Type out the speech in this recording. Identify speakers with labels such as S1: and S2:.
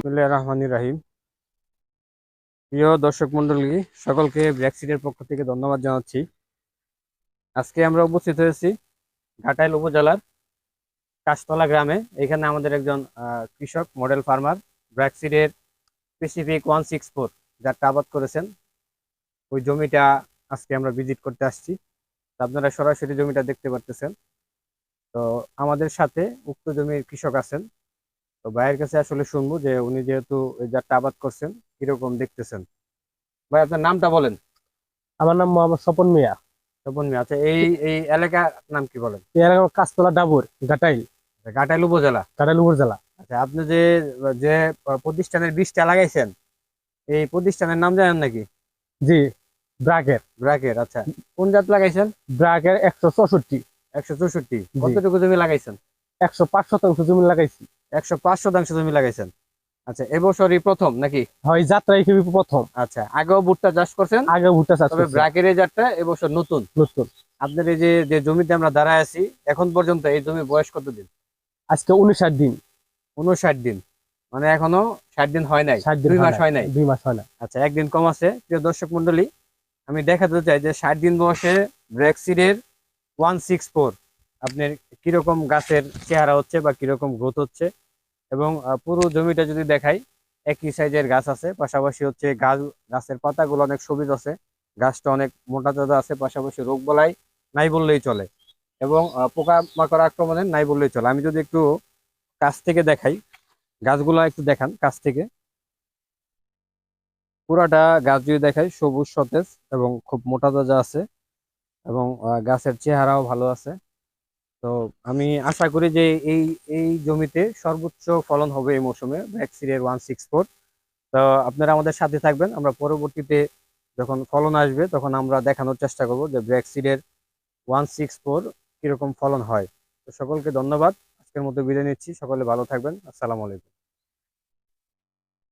S1: বিসমিল্লাহির রহমানির রহিম। প্রিয় দর্শক মন্ডলী, সকলকে ব্র্যাকসিডের পক্ষ থেকে ধন্যবাদ জানাচ্ছি। আজকে আমরা উপস্থিত হয়েছি ঘাটাইল উপজেলার কাশতলা গ্রামে। এখানে আমাদের একজন কৃষক মডেল ফার্মার ব্র্যাকসিডের স্পেসিফিক 164 যারটা আবাদ করেছেন, ওই জমিটা আজকে আমরা ভিজিট করতে আসছি। তো আপনারা সরাসরি জমিটা দেখতে পারতেছেন। তো আমাদের সাথে উক্ত জমির কৃষক আছেন। তো ভাইয়ের কাছে আসলে শুনবো যে উনি যেহেতু এই জাতটা আবাদ করছেন কিরকম দেখতেছেন। ভাই, আপনার নামটা বলেন।
S2: আমার নাম মোহাম্মদ স্বপন মিয়া।
S1: তপন মিয়া। আচ্ছা, এই এই এলাকার নাম কি বলেন?
S2: এর কাঁচতলা ডাবুর ঘাটাইল।
S1: আচ্ছা, ঘাটাইল উপজেলা।
S2: ঘাটাইল উপজেলা।
S1: আচ্ছা, আপনি যে যে প্রতিষ্ঠানের বীজটা লাগাইছেন, এই প্রতিষ্ঠানের নাম জানেন নাকি?
S2: জি, ব্রাকের।
S1: ব্র্যাকের। আচ্ছা, কোন জাত লাগাইছেন?
S2: ব্রাকের 164।
S1: 164।
S2: জি,
S1: কতটুকু জমি লাগাইছেন?
S2: 105% জমি লাগাইছি।
S1: 105 শতাংশ জমি লাগাইছেন। আচ্ছা, এবছরই প্রথম নাকি?
S2: হয় যাত্রায় খুবই প্রথম।
S1: আচ্ছা, আগেও ভুট্টা চাষ করছেন?
S2: আগে ভুট্টা চাষ
S1: তবে
S2: করছি।
S1: ব্র্যাকের এই জাতটা এবছর নতুন।
S2: নতুন।
S1: আপনার এই যে যে জমিতে আমরা দাঁড়ায় আছি এখন পর্যন্ত, এই জমির বয়স কতদিন?
S2: আজকে 59 দিন।
S1: 59 দিন। মানে এখনো 60 দিন হয় নাই,
S2: 60 দিন
S1: 2
S2: হয়
S1: মাস
S2: না।
S1: হয় নাই।
S2: 2 মাস হয় না।
S1: আচ্ছা, একদিন কম আছে। প্রিয় দর্শক মন্ডলী, আমি দেখাতে চাই যে 60 দিন বয়সে ব্র্যাকসিডের 164 আপনার কিরকম গাছের চেহারা হচ্ছে বা কিরকম গ্রোথ হচ্ছে। এবং পুরো জমিটা যদি দেখাই, একই সাইজের গাছ আছে, পাশাপাশি হচ্ছে গাছের পাতাগুলো অনেক সবুজ আছে, গাছটা অনেক মোটা তাজা আছে, পাশাপাশি রোগ বালাই নাই বললেই চলে, এবং পোকা মাকড় আক্রমণের নাই বললেই চলে। আমি যদি একটু কাছ থেকে দেখাই, গাছগুলো একটু দেখান কাছ থেকে। পুরাটা গাছ যদি দেখাই, সবুজ সতেজ এবং খুব মোটা তাজা আছে, এবং গাছের চেহারাও ভালো আছে। তো আমি আশা করি যে এই এই জমিতে সর্বোচ্চ ফলন হবে এই মৌসুমে ব্র্যাকসিডের 164। তো আপনারা আমাদের সাথে থাকবেন। আমরা পরবর্তীতে যখন ফলন আসবে তখন আমরা দেখানোর চেষ্টা করব যে ব্র্যাকসিডের 164 কিরকম ফলন হয়। তো সকলকে ধন্যবাদ। আজকের মতো বিদায় নিচ্ছি। সকলে ভালো থাকবেন। আসসালামু আলাইকুম।